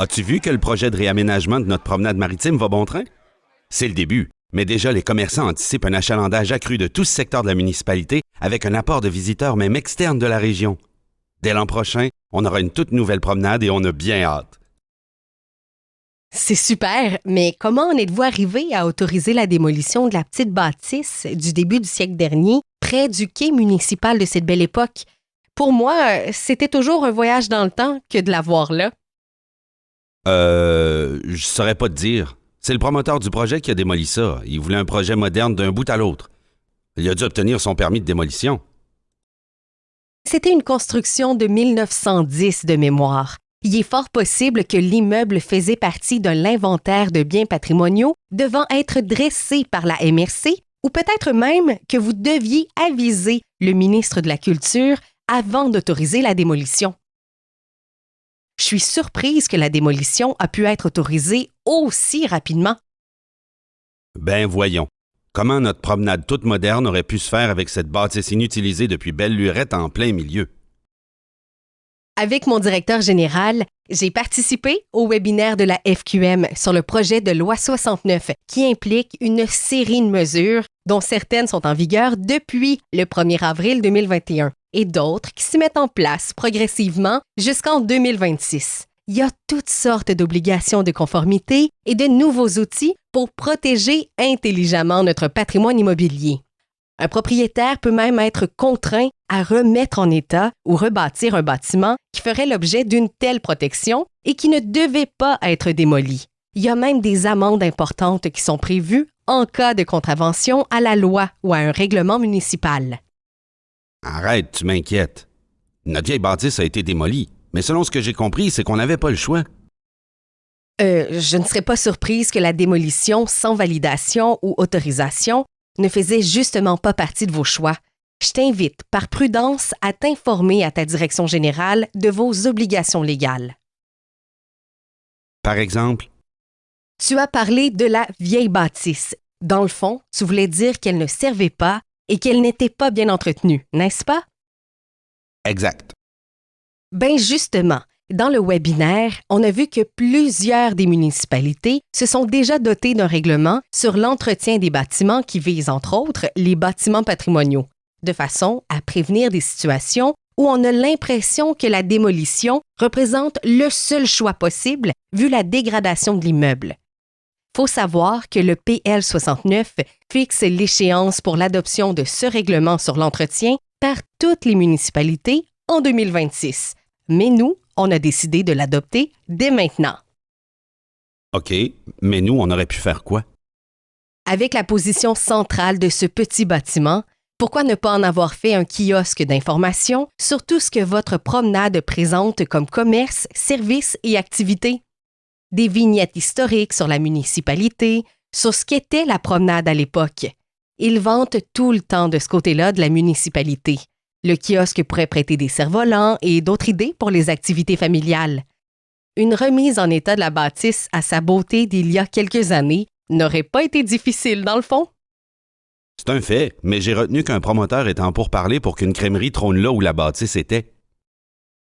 As-tu vu que le projet de réaménagement de notre promenade maritime va bon train? C'est le début, mais déjà les commerçants anticipent un achalandage accru de tout ce secteur de la municipalité avec un apport de visiteurs même externes de la région. Dès l'an prochain, on aura une toute nouvelle promenade et on a bien hâte. C'est super, mais comment en êtes-vous arrivé à autoriser la démolition de la petite bâtisse du début du siècle dernier près du quai municipal de cette belle époque? Pour moi, c'était toujours un voyage dans le temps que de la voir là. Je saurais pas te dire. C'est le promoteur du projet qui a démoli ça. Il voulait un projet moderne d'un bout à l'autre. Il a dû obtenir son permis de démolition. C'était une construction de 1910 de mémoire. Il est fort possible que l'immeuble faisait partie de l'inventaire de biens patrimoniaux devant être dressé par la MRC ou peut-être même que vous deviez aviser le ministre de la Culture avant d'autoriser la démolition. Je suis surprise que la démolition a pu être autorisée aussi rapidement. Ben voyons. Comment notre promenade toute moderne aurait pu se faire avec cette bâtisse inutilisée depuis belle lurette en plein milieu? Avec mon directeur général, j'ai participé au webinaire de la FQM sur le projet de loi 69 qui implique une série de mesures dont certaines sont en vigueur depuis le 1er avril 2021 et d'autres qui s'y mettent en place progressivement jusqu'en 2026. Il y a toutes sortes d'obligations de conformité et de nouveaux outils pour protéger intelligemment notre patrimoine immobilier. Un propriétaire peut même être contraint à remettre en état ou rebâtir un bâtiment qui ferait l'objet d'une telle protection et qui ne devait pas être démoli. Il y a même des amendes importantes qui sont prévues en cas de contravention à la loi ou à un règlement municipal. Arrête, tu m'inquiètes. Notre vieille bâtisse a été démolie, mais selon ce que j'ai compris, c'est qu'on n'avait pas le choix. Je ne serais pas surprise que la démolition sans validation ou autorisation ne faisait justement pas partie de vos choix. Je t'invite, par prudence, à t'informer à ta direction générale de vos obligations légales. Par exemple? Tu as parlé de la vieille bâtisse. Dans le fond, tu voulais dire qu'elle ne servait pas et qu'elle n'était pas bien entretenue, n'est-ce pas? Exact. Ben justement, dans le webinaire, on a vu que plusieurs des municipalités se sont déjà dotées d'un règlement sur l'entretien des bâtiments qui vise, entre autres, les bâtiments patrimoniaux, de façon à prévenir des situations où on a l'impression que la démolition représente le seul choix possible vu la dégradation de l'immeuble. Faut savoir que le PL 69 fixe l'échéance pour l'adoption de ce règlement sur l'entretien par toutes les municipalités en 2026. Mais nous, on a décidé de l'adopter dès maintenant. OK, mais nous, on aurait pu faire quoi? Avec la position centrale de ce petit bâtiment, pourquoi ne pas en avoir fait un kiosque d'information sur tout ce que votre promenade présente comme commerce, services et activités? Des vignettes historiques sur la municipalité, sur ce qu'était la promenade à l'époque. Ils vantent tout le temps de ce côté-là de la municipalité. Le kiosque pourrait prêter des cerfs-volants et d'autres idées pour les activités familiales. Une remise en état de la bâtisse à sa beauté d'il y a quelques années n'aurait pas été difficile dans le fond. C'est un fait, mais j'ai retenu qu'un promoteur est en pourparlers pour qu'une crèmerie trône là où la bâtisse était.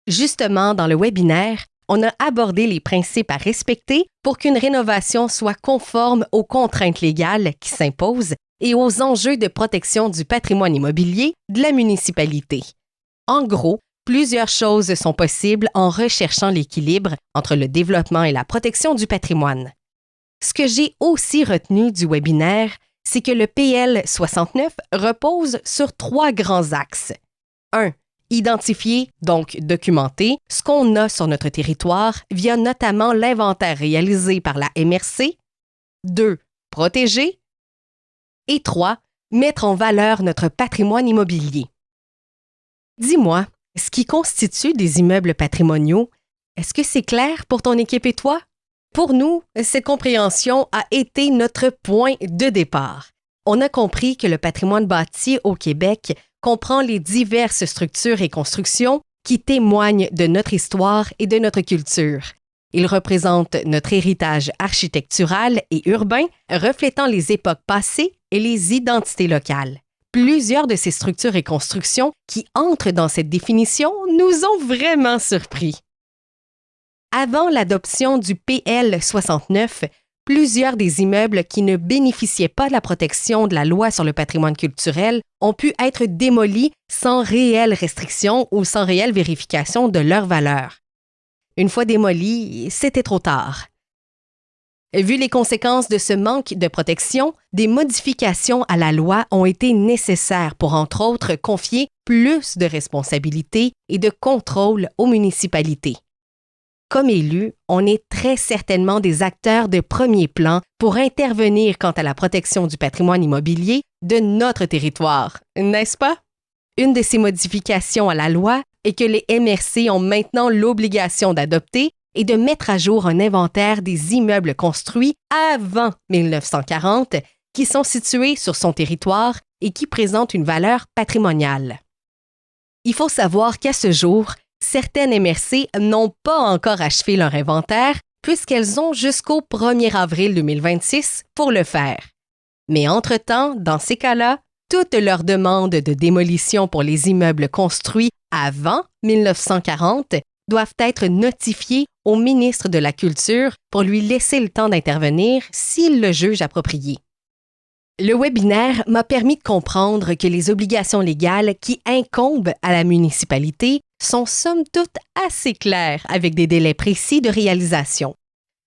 Justement, dans le webinaire, on a abordé les principes à respecter pour qu'une rénovation soit conforme aux contraintes légales qui s'imposent et aux enjeux de protection du patrimoine immobilier de la municipalité. En gros, plusieurs choses sont possibles en recherchant l'équilibre entre le développement et la protection du patrimoine. Ce que j'ai aussi retenu du webinaire, c'est que le PL 69 repose sur 3 grands axes. 1. Identifier, donc documenter, ce qu'on a sur notre territoire via notamment l'inventaire réalisé par la MRC. 2. Protéger. Et 3. Mettre en valeur notre patrimoine immobilier. Dis-moi, ce qui constitue des immeubles patrimoniaux, est-ce que c'est clair pour ton équipe et toi? Pour nous, cette compréhension a été notre point de départ. On a compris que le patrimoine bâti au Québec comprend les diverses structures et constructions qui témoignent de notre histoire et de notre culture. Il représente notre héritage architectural et urbain, reflétant les époques passées et les identités locales. Plusieurs de ces structures et constructions qui entrent dans cette définition nous ont vraiment surpris. Avant l'adoption du PL 69, plusieurs des immeubles qui ne bénéficiaient pas de la protection de la loi sur le patrimoine culturel ont pu être démolis sans réelle restriction ou sans réelle vérification de leur valeur. Une fois démolis, c'était trop tard. Vu les conséquences de ce manque de protection, des modifications à la loi ont été nécessaires pour, entre autres, confier plus de responsabilités et de contrôle aux municipalités. Comme élus, on est très certainement des acteurs de premier plan pour intervenir quant à la protection du patrimoine immobilier de notre territoire, n'est-ce pas? Une de ces modifications à la loi est que les MRC ont maintenant l'obligation d'adopter et de mettre à jour un inventaire des immeubles construits avant 1940 qui sont situés sur son territoire et qui présentent une valeur patrimoniale. Il faut savoir qu'à ce jour, certaines MRC n'ont pas encore achevé leur inventaire puisqu'elles ont jusqu'au 1er avril 2026 pour le faire. Mais entre-temps, dans ces cas-là, toutes leurs demandes de démolition pour les immeubles construits avant 1940 doivent être notifiées au ministre de la Culture pour lui laisser le temps d'intervenir s'il le juge approprié. Le webinaire m'a permis de comprendre que les obligations légales qui incombent à la municipalité sont somme toute assez claires avec des délais précis de réalisation.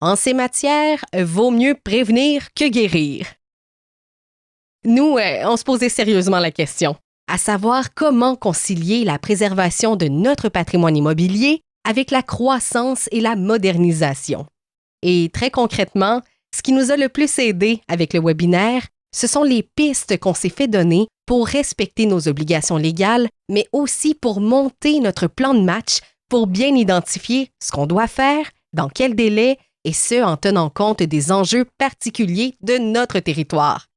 En ces matières, vaut mieux prévenir que guérir. Nous, on se posait sérieusement la question, à savoir comment concilier la préservation de notre patrimoine immobilier avec la croissance et la modernisation. Et très concrètement, ce qui nous a le plus aidé avec le webinaire, ce sont les pistes qu'on s'est fait donner pour respecter nos obligations légales, mais aussi pour monter notre plan de match pour bien identifier ce qu'on doit faire, dans quel délai, et ce en tenant compte des enjeux particuliers de notre territoire.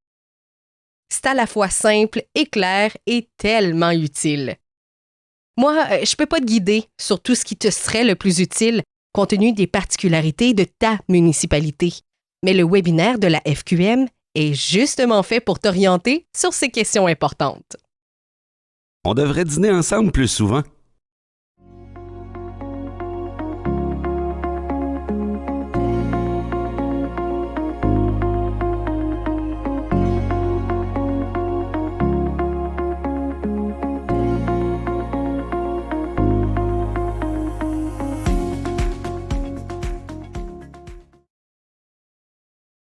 C'est à la fois simple et clair et tellement utile. Moi, je ne peux pas te guider sur tout ce qui te serait le plus utile compte tenu des particularités de ta municipalité, mais le webinaire de la FQM est justement fait pour t'orienter sur ces questions importantes. On devrait dîner ensemble plus souvent.